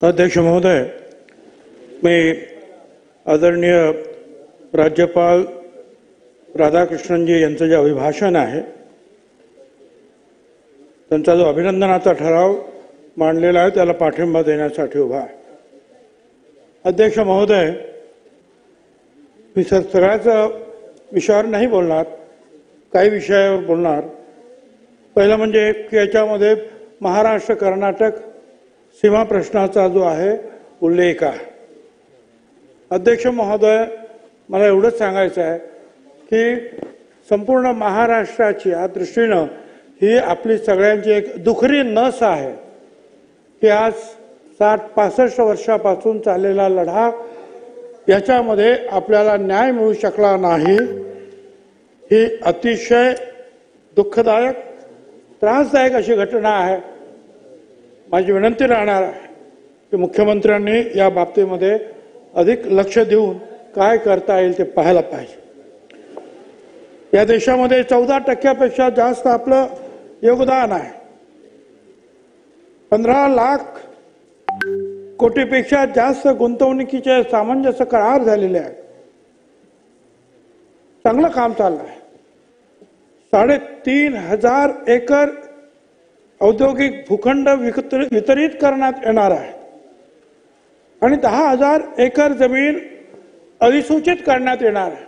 अध्यक्ष महोदय, मी आदरणीय राज्यपाल राधाकृष्णनजी यांचं जे अभिभाषण आहे त्यांचा जो अभिनंदनाचा ठराव मांडलेला आहे त्याला पाठिंबा देण्यासाठी उभा आहे। अध्यक्ष महोदय, मी सगळ्याच विषयावर नाही बोलणार, काही विषयावर बोलणार। पहिलं म्हणजे की याच्यामध्ये महाराष्ट्र कर्नाटक सीमा प्रश्नाचा जो आहे उल्लेख आहे। अध्यक्ष महोदय, मला एवढंच सांगायचं आहे की संपूर्ण महाराष्ट्राची या दृष्टीनं ही आपली सगळ्यांची एक दुखरी नस आहे की आज 60-65 वर्षापासून चाललेला लढा याच्यामध्ये आपल्याला न्याय मिळू शकला नाही। ही अतिशय दुःखदायक त्रासदायक अशी घटना आहे। माझी विनंती राहणार आहे की मुख्यमंत्र्यांनी या बाबतीमध्ये अधिक लक्ष देऊन काय करता येईल ते पाहायला पाहिजे। या देशामध्ये 14% जास्त आपलं योगदान आहे। 15 लाख कोटीपेक्षा जास्त गुंतवणुकीचे सामंजस्य करार झालेले आहेत। चांगलं काम चाललं आहे। 3,500 एकर औद्योगिक भूखंड वितरित करण्यात येणार आहे आणि 10,000 एकर जमीन अधिसूचित करण्यात येणार आहे।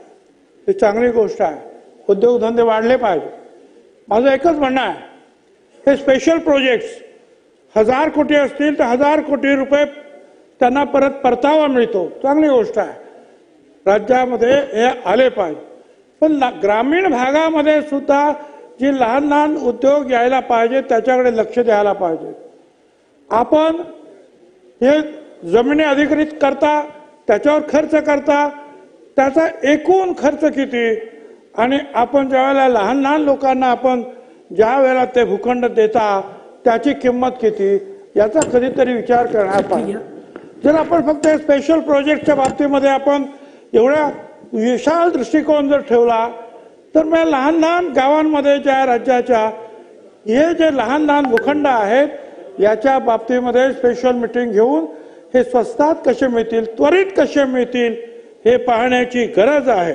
ही चांगली गोष्ट आहे। उद्योगधंदे वाढले पाहिजे। माझं एकच म्हणणं आहे, हे स्पेशल प्रोजेक्ट्स 1000 कोटी असतील तर 1000 कोटी रुपये त्यांना परत परतावा मिळतो, चांगली गोष्ट आहे। राज्यामध्ये हे आले पाहिजे, पण ग्रामीण भागामध्ये सुद्धा जी लहान लहान उद्योग यायला पाहिजे त्याच्याकडे लक्ष द्यायला पाहिजे। आपण हे जमिनी अधिग्रहित करता, त्याच्यावर खर्च करता, त्याचा एकूण खर्च किती आणि आपण ज्या वेळेला लहान लहान लोकांना आपण ज्या वेळेला ते भूखंड देता त्याची किंमत किती याचा कधीतरी विचार करणार पाहिजे। जर आपण फक्त स्पेशल प्रोजेक्टच्या बाबतीमध्ये आपण एवढा विशाल दृष्टिकोन जर ठेवला तर मग लहान लहान गावांमध्ये ज्या राज्याच्या हे जे लहान लहान भूखंड आहेत याच्या बाबतीमध्ये स्पेशल मीटिंग घेऊन हे स्वस्तात कसे मिळतील, त्वरित कसे मिळतील हे पाहण्याची गरज आहे।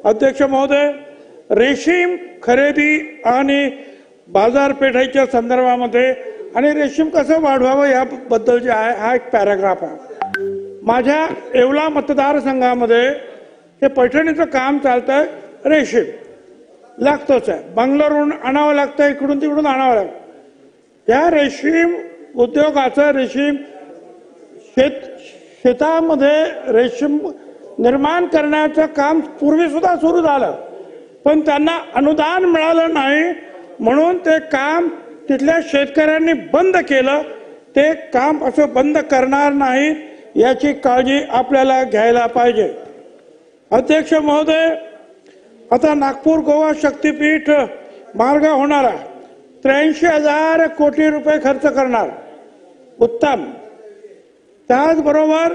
अध्यक्ष महोदय, रेशीम खरेदी आणि बाजारपेठेच्या संदर्भामध्ये आणि रेशीम कसं वाढवावं याबद्दल जे आहे हा एक पॅराग्राफ आहे। माझ्या येवला मतदारसंघामध्ये हे पैठणीचं काम चालतंय। रेशीम लागतोच आहे, बंगलोरहून आणावं लागतं, इकडून तिकडून आणावं लागतं। या रेशीम उद्योगाचं रेशीम शेतामध्ये रेशीम निर्माण करण्याचं काम पूर्वी सुद्धा सुरू झालं, पण त्यांना अनुदान मिळालं नाही म्हणून ते काम तिथल्या शेतकऱ्यांनी बंद केलं। ते काम असं बंद करणार नाही याची काळजी आपल्याला घ्यायला पाहिजे। अध्यक्ष महोदय, आता नागपूर गोवा शक्तीपीठ मार्ग होणार आहे। 83,000 कोटी रुपये खर्च करणार, उत्तम। त्याचबरोबर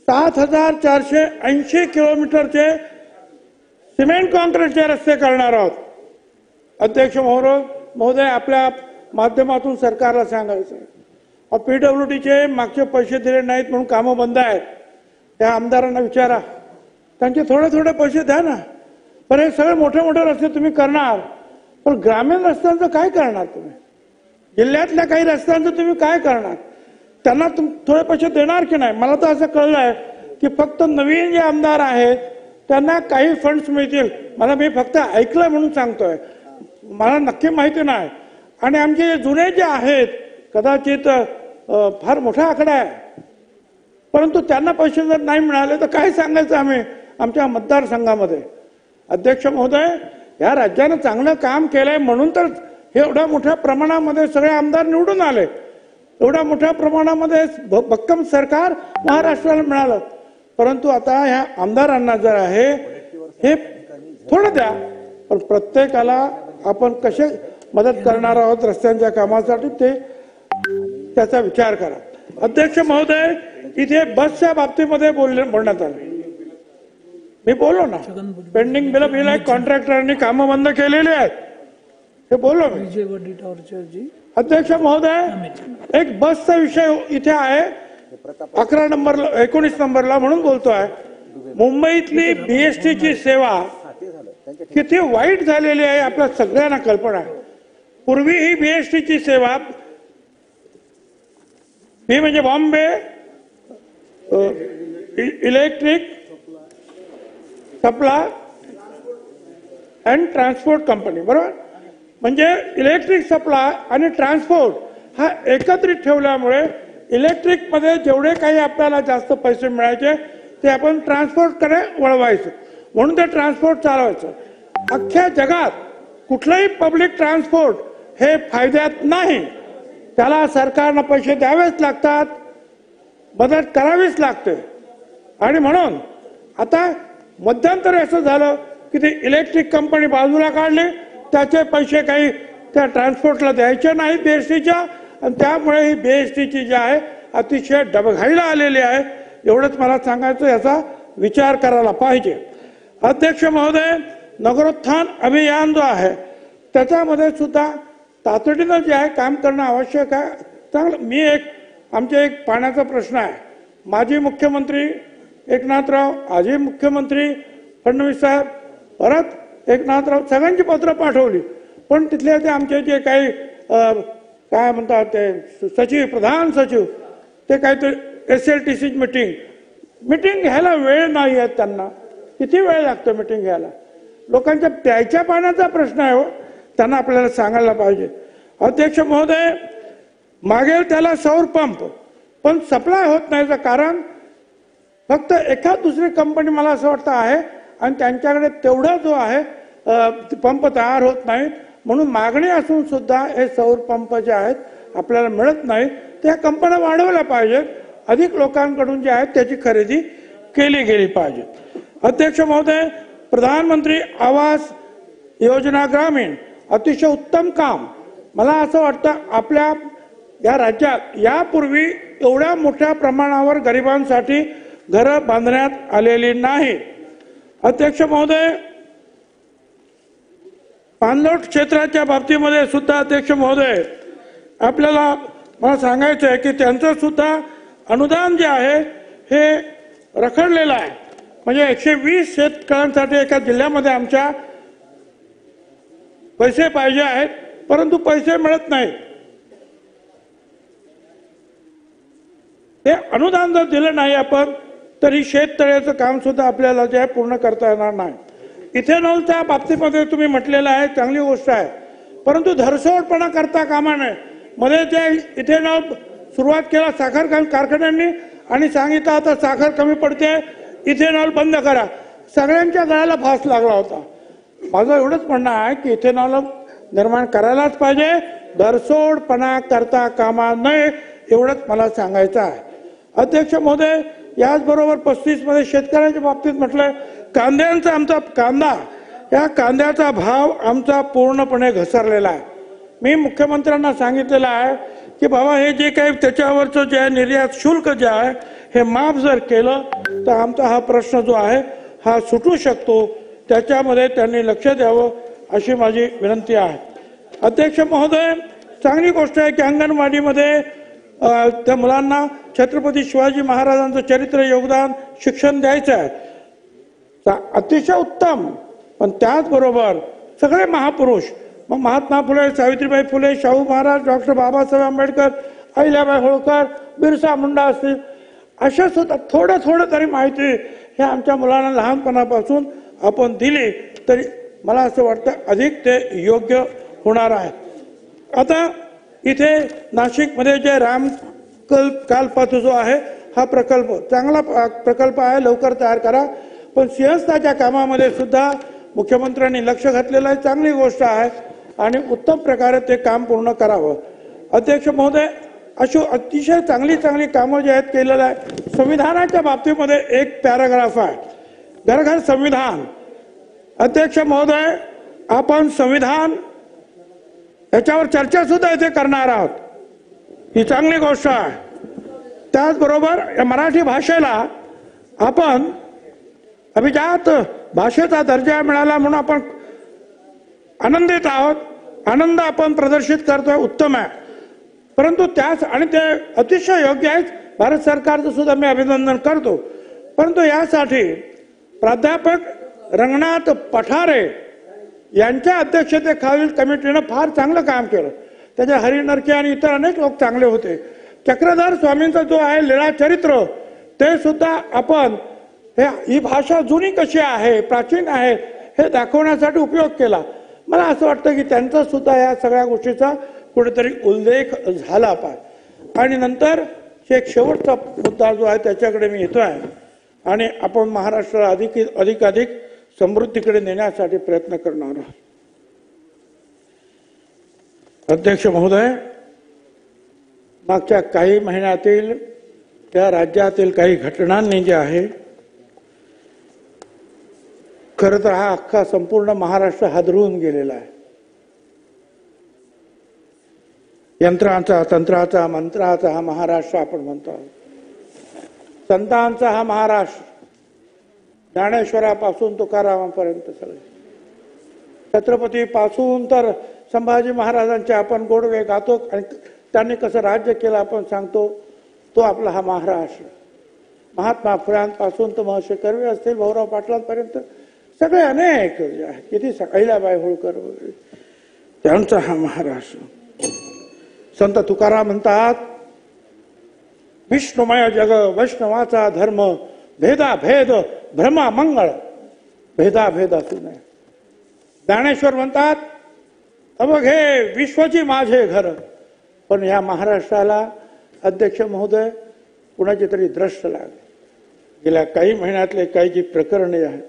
7,480 किलोमीटरचे सिमेंट कॉन्क्रीटचे रस्ते करणार आहोत। अध्यक्ष महोदय, आपल्या माध्यमातून सरकारला सांगायचं आहे, PWDचे मागचे पैसे दिले नाहीत म्हणून कामं बंद आहेत। त्या आमदारांना विचारा, त्यांचे थोडे पैसे द्या ना। पण हे सगळे मोठे मोठे रस्ते तुम्ही करणार, पण ग्रामीण रस्त्यांचं काय करणार तुम्ही? जिल्ह्यातल्या काही रस्त्यांचं तुम्ही काय करणार? त्यांना थोडे पैसे देणार की नाही? मला तर असं कळलंय की फक्त नवीन जे आमदार आहेत त्यांना काही फंड्स मिळतील। मी फक्त ऐकलं म्हणून सांगतोय, मला नक्की माहिती नाही। आणि आमचे जुने जे आहेत कदाचित फार मोठा आकडा आहे, परंतु त्यांना पैसे जर नाही मिळाले तर काय सांगायचं आम्ही आमच्या मतदारसंघामध्ये? अध्यक्ष महोदय, या राज्यानं चांगलं काम केलंय म्हणून तर हे एवढ्या मोठ्या प्रमाणामध्ये सगळे आमदार निवडून आले। एवढ्या मोठ्या प्रमाणामध्ये भक्कम सरकार महाराष्ट्राला मिळालं, परंतु आता ह्या आमदारांना जर आहे हे थोडं द्या, पण प्रत्येकाला आपण कसे मदत करणार आहोत रस्त्यांच्या कामासाठी ते त्याचा विचार करा। अध्यक्ष महोदय, इथे बसच्या बाबतीमध्ये बोलण्यात आलं, मी बोललो ना, पेंडिंग बिल कॉन्ट्रॅक्टरांनी कामं बंद केलेली आहेत, हे बोललो मी। अध्यक्ष महोदय, एक बसचा विषय इथे आहे 11 नंबरला 19 नंबरला म्हणून बोलतोय. मुंबईतली बीएसटीची सेवा किती वाईट झालेली आहे आपल्या सगळ्यांना कल्पना आहे. पूर्वी ही बीएसटीची सेवा ही म्हणजे Bombay electric supply and transport company, बरोबर, म्हणजे इलेक्ट्रिक सप्लाय आणि ट्रान्सपोर्ट हा एकत्रित ठेवल्यामुळे इलेक्ट्रिक मध्ये जेवढे काही आपल्याला जास्त पैसे मिळायचे ते आपण ट्रान्सपोर्टकडे वळवायचं, म्हणून ते ट्रान्सपोर्ट चालवायचं. अख्ख्या जगात कुठलंही पब्लिक ट्रान्सपोर्ट हे फायद्यात नाही, त्याला सरकारनं पैसे द्यावेच लागतात, मदत करावीच लागते. आणि म्हणून आता मध्यंतरी असं झालं की ती इलेक्ट्रिक कंपनी बाजूला काढली, त्याचे पैसे काही त्या ट्रान्सपोर्टला द्यायचे नाही बीएसटीच्या, आणि त्यामुळे ही बीएसटीची जी आहे अतिशय डबघाईला आलेली आहे. एवढंच मला सांगायचं, याचा विचार करायला पाहिजे. अध्यक्ष महोदय, नगरोत्थान अभियान जो आहे त्याच्यामध्ये सुद्धा तातडीनं जे आहे काम करणं आवश्यक आहे. चांगलं आमचे एक पाण्याचा प्रश्न आहे. माजी मुख्यमंत्री एकनाथराव, आजी मुख्यमंत्री फडणवीस साहेब, परत एकनाथराव, सगळ्यांची पत्र पाठवली, पण तिथले ते आमचे जे काही काय म्हणतात ते सचिव, प्रधान सचिव, ते काहीतरी SLTC मीटिंग घ्यायला वेळ नाही आहे त्यांना. किती वेळ लागतो मीटिंग घ्यायला? लोकांच्या प्यायच्या पाण्याचा प्रश्न आहे हो, त्यांना आपल्याला सांगायला पाहिजे. अध्यक्ष महोदय, मागेल त्याला सौर पंप पण सप्लाय होत नाहीचं कारण फक्त एखाद दुसरी कंपनी मला असं वाटतं आहे, आणि त्यांच्याकडे तेवढा जो आहे पंप तयार होत नाही, म्हणून मागणी असून सुद्धा हे सौर पंप जे आहेत आपल्याला मिळत नाही. त्या कंपन्या वाढवल्या पाहिजेत, अधिक लोकांकडून जे आहेत त्याची खरेदी केली गेली पाहिजे. अध्यक्ष महोदय, प्रधानमंत्री आवास योजना ग्रामीण अतिशय उत्तम काम. मला असं वाटतं आपल्या या राज्यात यापूर्वी एवढ्या मोठ्या प्रमाणावर गरिबांसाठी घरं बांधण्यात आलेली नाही. अध्यक्ष महोदय, पाणलोट क्षेत्राच्या बाबतीमध्ये सुद्धा अध्यक्ष महोदय आपल्याला मला सांगायचं आहे की त्यांचं सुद्धा अनुदान जे आहे हे रखडलेलं आहे. म्हणजे 120 शेतकऱ्यांसाठी एका जिल्ह्यामध्ये आमच्या पैसे पाहिजे आहेत, परंतु पैसे मिळत नाहीत. ते अनुदान जर दिलं नाही आपण तरी शेततळ्याचं काम सुद्धा आपल्याला जे आहे पूर्ण करता येणार नाही. इथेनॉलच्या बाबतीमध्ये तुम्ही म्हटलेलं आहे, चांगली गोष्ट आहे, परंतु धरसोडपणा करता कामा नये. मध्ये जे इथेनॉल सुरुवात केला साखर कारखान्यांनी आणि सांगितलं आता साखर कमी पडते, इथेनॉल बंद करा, सगळ्यांच्या गळ्याला फास लागला होता. माझं एवढंच म्हणणं आहे की इथेनॉल निर्माण करायलाच पाहिजे, धरसोडपणा करता कामा नये, एवढंच मला सांगायचं आहे. अध्यक्ष महोदय, याचबरोबर 35 मध्ये शेतकऱ्यांच्या बाबतीत म्हटलं, कांद्यांचा आमचा या कांद्याचा भाव आमचा पूर्णपणे घसरलेला आहे. मी मुख्यमंत्र्यांना सांगितलेलं आहे की बाबा हे जे काही त्याच्यावरचं जे आहे निर्यात शुल्क जे आहे हे माफ जर केलं तर आमचा हा प्रश्न जो आहे हा सुटू शकतो. त्याच्यामध्ये त्यांनी लक्ष द्यावं अशी माझी विनंती आहे. अध्यक्ष महोदय, चांगली गोष्ट आहे की अंगणवाडीमध्ये त्या मुलांना छत्रपती शिवाजी महाराजांचं चरित्र, योगदान, शिक्षण द्यायचं आहे, अतिशय उत्तम. पण त्याचबरोबर सगळे महापुरुष, मग महात्मा फुले, सावित्रीबाई फुले, शाहू महाराज, डॉक्टर बाबासाहेब आंबेडकर, अहिल्याबाई होळकर, बिरसा मुंडा असतील, अशा सुद्धा थोडं तरी माहिती हे आमच्या मुलांना लहानपणापासून आपण दिली तरी मला असं वाटतं अधिक ते योग्य होणार आहे. आता इथे नाशिकमध्ये जे कालपात जो आहे हा प्रकल्प चांगला प्रकल्प आहे, लवकर तयार करा. पण सिंहस्थाच्या कामामध्ये सुद्धा मुख्यमंत्र्यांनी लक्ष घातलेलं आहे, चांगली गोष्ट आहे आणि उत्तम प्रकारे ते काम पूर्ण करावं. अध्यक्ष महोदय, अशी अतिशय चांगली कामं जे आहेत केलेलं आहे. संविधानाच्या बाबतीमध्ये एक पॅराग्राफ आहे, घर घर संविधान. अध्यक्ष महोदय, आपण संविधान याच्यावर चर्चा सुद्धा इथे करणार आहोत, ही चांगली गोष्ट आहे. त्याचबरोबर या मराठी भाषेला आपण अभिजात भाषेचा दर्जा मिळाला म्हणून आपण आनंदित आहोत. आनंद आपण प्रदर्शित करतोय, उत्तम आहे. परंतु त्याच आणि ते अतिशय योग्य आहेत. भारत सरकारचं सुद्धा मी अभिनंदन करतो. परंतु यासाठी प्राध्यापक रंगनाथ पठारे यांच्या अध्यक्षतेखालील कमिटीनं फार चांगलं काम केलं. त्याचे हरी नरके आणि इतर अनेक लोक चांगले होते. चक्रधर स्वामींचा जो आहे लीळा चरित्र ते सुद्धा आपण ही भाषा जुनी कशी आहे, प्राचीन आहे हे दाखवण्यासाठी उपयोग केला. मला असं वाटतं की त्यांचा सुद्धा या सगळ्या गोष्टीचा कुठेतरी उल्लेख झाला पाहिजे. आणि नंतर एक शेवटचा मुद्दा जो आहे त्याच्याकडे मी येतो आहे आणि आपण महाराष्ट्राला अधिक समृद्धीकडे नेण्यासाठी प्रयत्न करणार आहोत. अध्यक्ष महोदय, मागच्या काही महिन्यातील त्या राज्यातील काही घटनांनी जे आहे, खरं तर हा अख्खा संपूर्ण महाराष्ट्र हादरून गेलेला आहे. यंत्रांचा, तंत्राचा, मंत्राचा हा महाराष्ट्र आपण म्हणतो. संतांचा हा महाराष्ट्र, ज्ञानेश्वरापासून तुकारामांपर्यंत सगळे, छत्रपती पासून तर संभाजी महाराजांचे आपण गोडवे गातो आणि त्यांनी कसं राज्य केलं आपण सांगतो. तो आपला हा महाराष्ट्र. महात्मा फुल्यांपासून तर महर्षी कर्वे असतील, भाऊराव पाटलांपर्यंत सगळे अनेक जे आहेत, किती अहिल्याबाई होळकर वगैरे, त्यांचा हा महाराष्ट्र. संत तुकाराम म्हणतात, विष्णुमय जग वैष्णवाचा धर्म, भेदा भेद भ्रमा मंगळ, भेदा भेद असू नये. ज्ञानेश्वर म्हणतात, अवघे विश्वची माझे घर. पण या महाराष्ट्राला अध्यक्ष महोदय कुणाची तरी द्रष्ट लागली. गेल्या काही महिन्यातले काही जी प्रकरणे आहेत,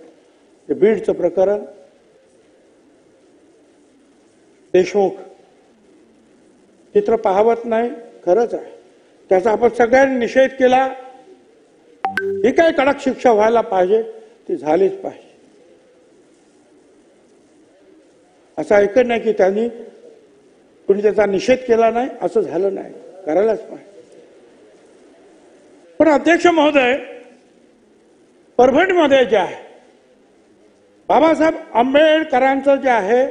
ते बीडचं प्रकरण, देशमुख चित्र पाहवत नाही, खरंच आहे, त्याचा आपण सगळ्यांनी निषेध केला. ही काय कडक शिक्षा व्हायला पाहिजे ती झालीच पाहिजे. असं ऐकत नाही की त्यांनी कुणी त्याचा निषेध केला नाही, असं झालं नाही, करायलाच पाहिजे. पण अध्यक्ष महोदय, परभणीमध्ये जे आहे बाबासाहेब आंबेडकरांचं जे आहे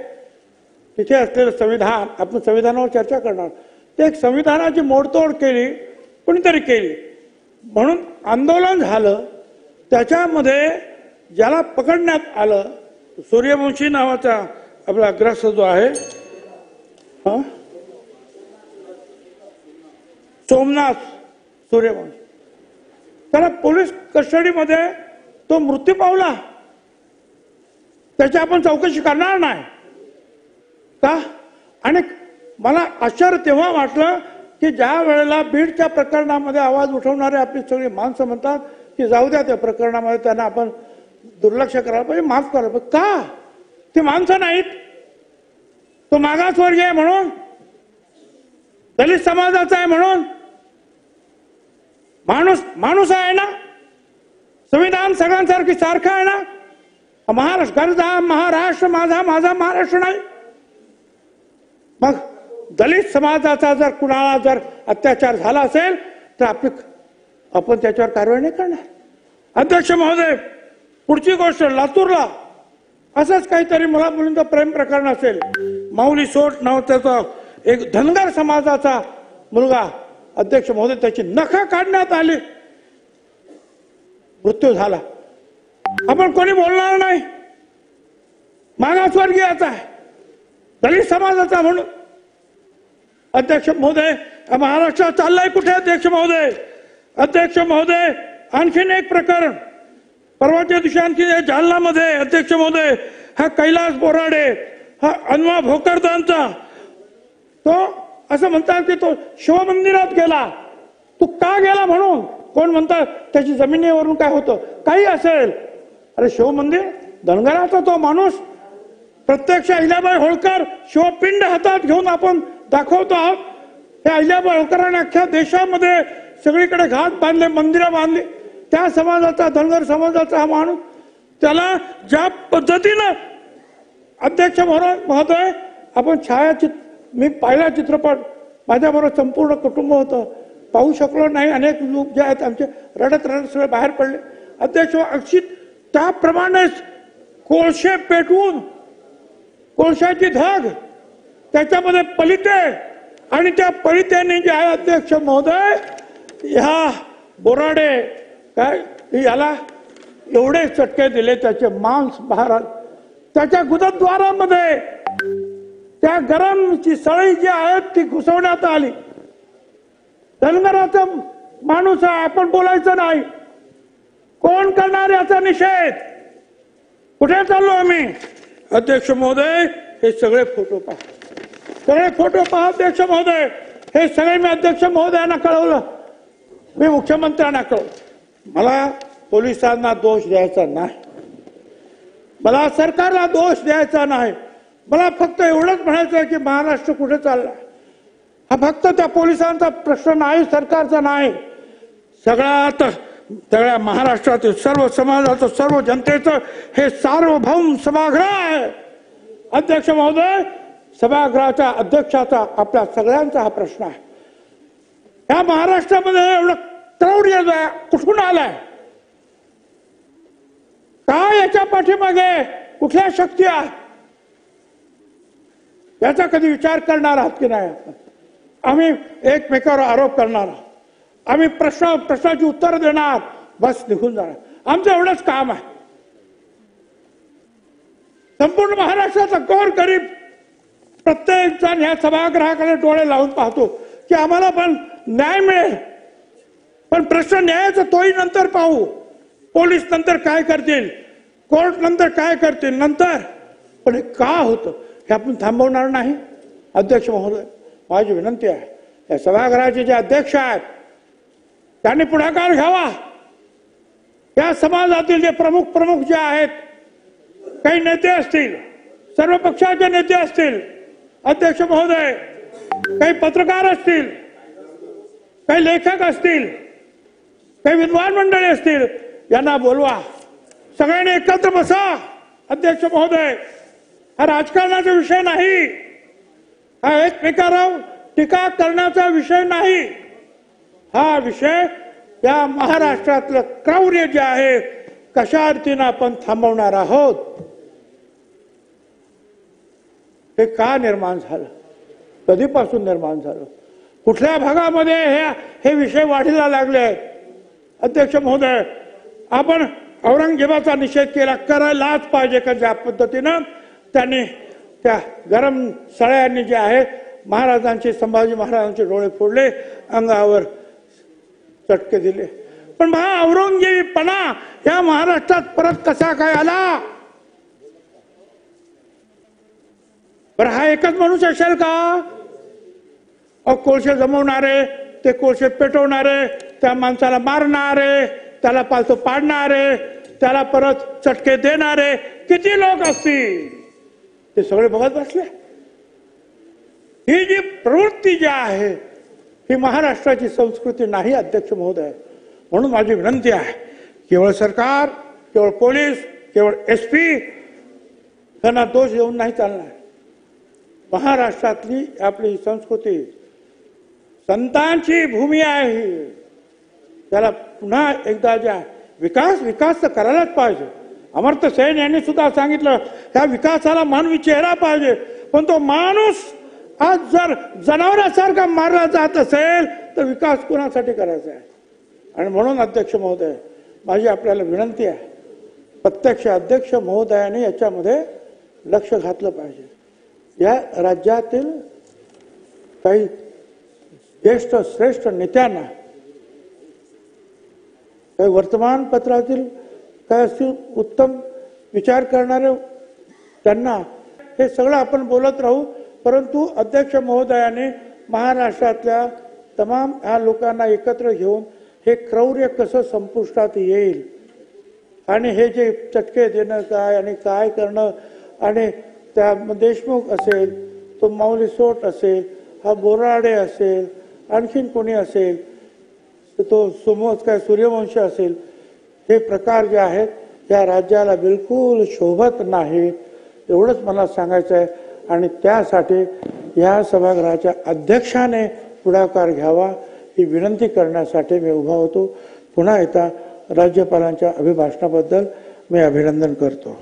तिथे असलेलं संविधान, आपण संविधानावर चर्चा करणार, ते एक संविधानाची मोडतोड केली, कुणीतरी केली म्हणून आंदोलन झालं. त्याच्यामध्ये ज्याला पकडण्यात आलं, सूर्यवंशी नावाचा आपला ग्रस्त जो आहे, सोमनाथ सूर्यवंशी, त्याला पोलीस कस्टडीमध्ये तो मृत्यू पावला. त्याची आपण चौकशी करणार नाही का? आणि मला आश्चर्य तेव्हा वाटलं की ज्या वेळेला बीडच्या प्रकरणामध्ये आवाज उठवणारे आपली सगळी माणसं म्हणतात की जाऊ द्या, त्या प्रकरणामध्ये त्यांना आपण दुर्लक्ष करायला पाहिजे, माफ करायला पाहिजे. का? ती माणसं नाहीत, तो मागासवर्गीय आहे म्हणून, दलित समाजाचा आहे म्हणून. माणूस आहे ना, संविधान सगळ्यांसारखी सारखं आहे ना. महाराष्ट्र गरजा महाराष्ट्र माझा, माझा महाराष्ट्र नाही. मग दलित समाजाचा जर कुणाला जर अत्याचार झाला असेल तर आपण त्याच्यावर कारवाई नाही करणार. अध्यक्ष महोदय, पुढची गोष्ट, लातूरला असंच काहीतरी मुला मुलींचं प्रेम प्रकरण असेल. माऊली सोट नावाचा एक धनगर समाजाचा मुलगा, अध्यक्ष महोदय, त्याची नखं काढण्यात आली, मृत्यू झाला. आपण कोणी बोलणार नाही. मागासवर्गीयाचा आहे, दलित समाजाचा म्हणून. अध्यक्ष महोदय, महाराष्ट्रात चाललाय कुठे? अध्यक्ष महोदय, अध्यक्ष महोदय, आणखीन एक प्रकरण परवाच्या दिवशी आणखी जालनामध्ये, अध्यक्ष महोदय, हा कैलास बोराडे, हा अनवा भोकरदांचा, तो असं म्हणतात की तो शिवमंदिरात गेला. तू का गेला म्हणून कोण म्हणतात त्याची जमिनीवरून काय होतं, काही असेल. अरे शिवमंदिर, धनगराचा तो माणूस, प्रत्यक्ष अहिल्याबाई होळकर शिवपिंड हातात घेऊन आपण दाखवतो आहोत. हे अहिल्याबाई होळकरांनी अख्ख्या देशामध्ये सगळीकडे घाट बांधले, मंदिरं बांधली. त्या समाजाचा, धनगर समाजाचा हा माणूस, त्याला ज्या पद्धतीनं, अध्यक्ष महोदय, आपण मी पाहिला चित्रपट, माझ्याबरोबर संपूर्ण कुटुंब होतं, पाहू शकलो नाही. अनेक लोक जे आहेत आमचे रडत सगळे बाहेर पडले. अध्यक्ष, अक्षित त्याप्रमाणेच कोळशे पेटवून, कोळशाची धग, त्याच्यामध्ये पलिते आणि त्या पळीत्यांनी जे आहे अध्यक्ष महोदय, ह्या बोराडे काय याला एवढे चटके दिले, त्याचे मांस बाहेर, त्याच्या गुदद्वारामध्ये त्या गरमची सळई जी आहे ती घुसवण्यात आली. धनगराचा माणूस आहे, आपण बोलायचं नाही. कोण करणार याचा निषेध? कुठे चाललो आम्ही? अध्यक्ष महोदय, हे सगळे फोटो पहा, सगळे फोटो पहा अध्यक्ष महोदय. हे सगळे मी अध्यक्ष महोदयांना कळवलं, मी मुख्यमंत्र्यांना कळवलं. मला पोलिसांना दोष द्यायचा नाही, मला सरकारला दोष द्यायचा नाही. मला फक्त एवढंच म्हणायचं की महाराष्ट्र कुठे चालला हा फक्त त्या पोलिसांचा प्रश्न नाही, सरकारचा नाही. सगळ्या महाराष्ट्रातील सर्व समाजाचं, सर्व जनतेचं हे सार्वभौम सभागृह आहे. अध्यक्ष महोदय, सभागृहाच्या अध्यक्षाचा आपल्या सगळ्यांचा हा प्रश्न आहे. या महाराष्ट्रामध्ये एवढं क्रौर्य कुठून आलंय? काय याच्या पाठीमागे कुठल्या शक्ती आहे? याचा कधी विचार करणार आहात की नाही? आम्ही एकमेकावर आरोप करणार, आम्ही प्रश्नाची उत्तर देणार, बस निघून जाणार. आमचं एवढंच काम आहे. संपूर्ण महाराष्ट्राचा गोर गरीब प्रत्येक जण या सभागृहाकडे डोळे लावून पाहतो की आम्हाला पण न्याय मिळेल. पण प्रश्न न्यायाचा तोही नंतर पाहू. पोलीस नंतर काय करतील, कोर्ट नंतर काय करतील नंतर, पण हे का होतं हे आपण थांबवणार नाही. अध्यक्ष महोदय, माझी विनंती आहे, या सभागृहाचे जे अध्यक्ष आहेत त्यांनी पुढाकार घ्यावा. या समाजातील जे प्रमुख जे आहेत, काही नेते असतील, सर्व पक्षाचे नेते असतील, अध्यक्ष महोदय, काही पत्रकार असतील, काही लेखक असतील, काही विद्वान मंडळी असतील, यांना बोलवा, सगळ्यांनी एकत्र बसा. अध्यक्ष महोदय, हा राजकारणाचा विषय नाही, हा एकमेकावर टीका करण्याचा विषय नाही. हा विषय या महाराष्ट्रातलं क्रौर्य जे आहे कशा अर्थीनं आपण थांबवणार आहोत, हे का निर्माण झालं, कधीपासून निर्माण झालं, कुठल्या भागामध्ये हे विषय वाढीला लागले. अध्यक्ष महोदय, आपण औरंगजेबाचा निषेध केला, करायलाच पाहिजे का ज्या पद्धतीनं त्यांनी त्या गरम सळ्यांनी जे आहे महाराजांचे, संभाजी महाराजांचे डोळे फोडले, अंगावर चटके दिले. पण हा औरंगजेबीपणा या महाराष्ट्रात परत कसा काय आला? बरं, हा एकच माणूस असेल का? कोळसे जमवणारे, ते कोळसे पेटवणारे, त्या माणसाला मारणारे, त्याला पालतो पाडणारे, त्याला परत चटके देणारे किती लोक असतील, ते सगळे बघत बसले. ही जी प्रवृत्ती जी आहे ही महाराष्ट्राची संस्कृती नाही अध्यक्ष महोदय. म्हणून माझी विनंती आहे, केवळ सरकार, केवळ पोलीस, केवळ SP यांना दोष देऊन नाही चालणार. महाराष्ट्रातली आपली संस्कृती संतांची भूमी आहे, त्याला पुन्हा एकदा ज्या विकास तर करायलाच पाहिजे. अमर्त्य सेन यांनी सुद्धा सांगितलं, त्या विकासाला मानवी चेहरा पाहिजे. पण तो माणूस आज जर जनावरासारखा मारला जात असेल तर विकास कोणासाठी करायचा आहे? आणि म्हणून अध्यक्ष महोदय, माझी आपल्याला विनंती आहे, प्रत्यक्ष अध्यक्ष महोदयाने याच्यामध्ये लक्ष घातलं पाहिजे. या राज्यातील काही ज्येष्ठ श्रेष्ठ नेत्यांना, काही वर्तमानपत्रातील काय असतील उत्तम विचार करणारे, त्यांना हे सगळं आपण बोलत राहू. परंतु अध्यक्ष महोदयाने महाराष्ट्रातल्या तमाम ह्या लोकांना एकत्र घेऊन हे क्रौर्य कसं संपुष्टात येईल आणि हे जे चटके देणं काय आणि काय करणं, आणि त्या देशमुख असेल, तो माऊली सोट असेल, हा बोराडे असेल, आणखीन कोणी असेल, तो सूर्यवंशी असेल, हे प्रकार जे आहेत या राज्याला बिलकुल शोभत नाही. एवढंच मला सांगायचं आहे. आणि त्यासाठी या सभागृहाच्या अध्यक्षाने पुढाकार घ्यावा ही विनंती करण्यासाठी मी उभा होतो. पुन्हा एकदा राज्यपालांच्या अभिभाषणाबद्दल मी अभिनंदन करतो.